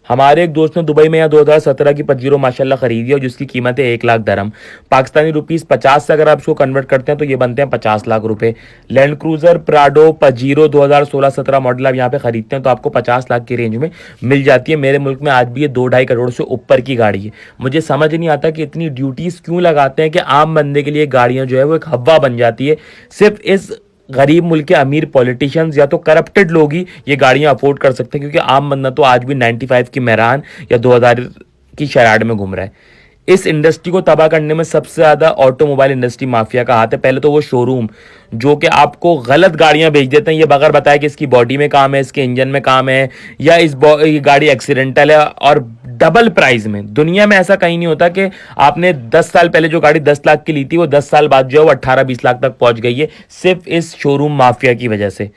हमारे एक दोस्त ने दुबई में यहाँ 2017 की पजीरो माशाल्लाह खरीदी है, जिसकी कीमत है 1 लाख दरम, पाकिस्तानी रुपीस 50 से अगर आप इसको कन्वर्ट करते हैं तो ये बनते हैं 50 लाख रुपए। Land cruiser Prado Pajero 2016-17 model आप यहाँ पे खरीदते हैं तो आपको 50 लाख की रेंज में मिल जाती है। मेरे मुल्क में आज भी ये 2-2.5 करोड़ से ऊपर की गाड़ी है। मुझे समझ नहीं आता कि इतनी ड्यूटीज क्यों लगाते हैं कि आम बंदे के लिए गाड़ियां जो है वो एक हवा बन जाती है। सिर्फ इस गरीब मुल्क के अमीर पॉलिटिशियंस या तो करप्टेड लोग ही ये गाड़ियां अफोर्ड कर सकते हैं, क्योंकि आम बंदा तो आज भी 95 की मेहरान या 2000 की शराड में घूम रहा है। इस इंडस्ट्री को तबाह करने में सबसे ज्यादा ऑटोमोबाइल इंडस्ट्री माफिया का हाथ है। पहले तो वो शोरूम जो कि आपको गलत गाड़ियां बेच देते हैं, ये बगैर बताए कि इसकी बॉडी में काम है, इसके इंजन में काम है, या ये गाड़ी एक्सीडेंटल है, और डबल प्राइस में। दुनिया में ऐसा कहीं नहीं होता कि आपने 10 साल पहले जो गाड़ी 10 लाख की ली थी वो 10 साल बाद जो है वो 18-20 लाख तक पहुंच गई है, सिर्फ इस शोरूम माफिया की वजह से।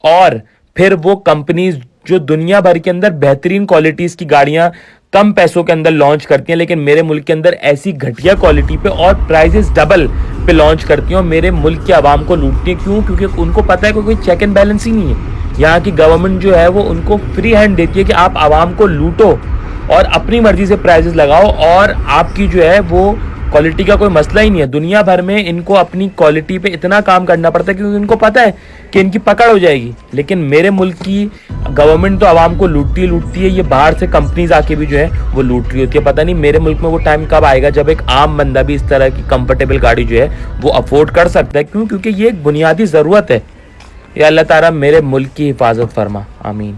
और फिर वो कंपनीज जो दुनिया भर के अंदर बेहतरीन क्वालिटीज की गाड़ियां कम पैसों के अंदर लॉन्च करती हैं, लेकिन मेरे मुल्क के अंदर ऐसी घटिया क्वालिटी पे और प्राइसेस डबल पे लॉन्च करती हैं और मेरे मुल्क के आवाम को लूटती हैं। क्यों? क्योंकि उनको पता है कि कोई चेक एंड बैलेंस ही नहीं है। यहाँ की गवर्नमेंट जो है वो उनको फ्री हैंड देती है कि आप आवाम को लूटो और अपनी मर्जी से प्राइसेस लगाओ, और आपकी जो है वो क्वालिटी का कोई मसला ही नहीं है। दुनिया भर में इनको अपनी क्वालिटी पे इतना काम करना पड़ता है क्योंकि इनको पता है कि इनकी पकड़ हो जाएगी। लेकिन मेरे मुल्क की गवर्नमेंट तो आवाम को लूटती है, ये बाहर से कंपनीज आके भी जो है वो लूट रही होती है। पता नहीं मेरे मुल्क में वो टाइम कब आएगा जब एक आम बंदा भी इस तरह की कंफर्टेबल गाड़ी जो है वो अफोर्ड कर सकता है। क्यों? क्योंकि ये एक बुनियादी ज़रूरत है। या अल्लाह ताला मेरे मुल्क की हिफाजत फरमा, आमीन।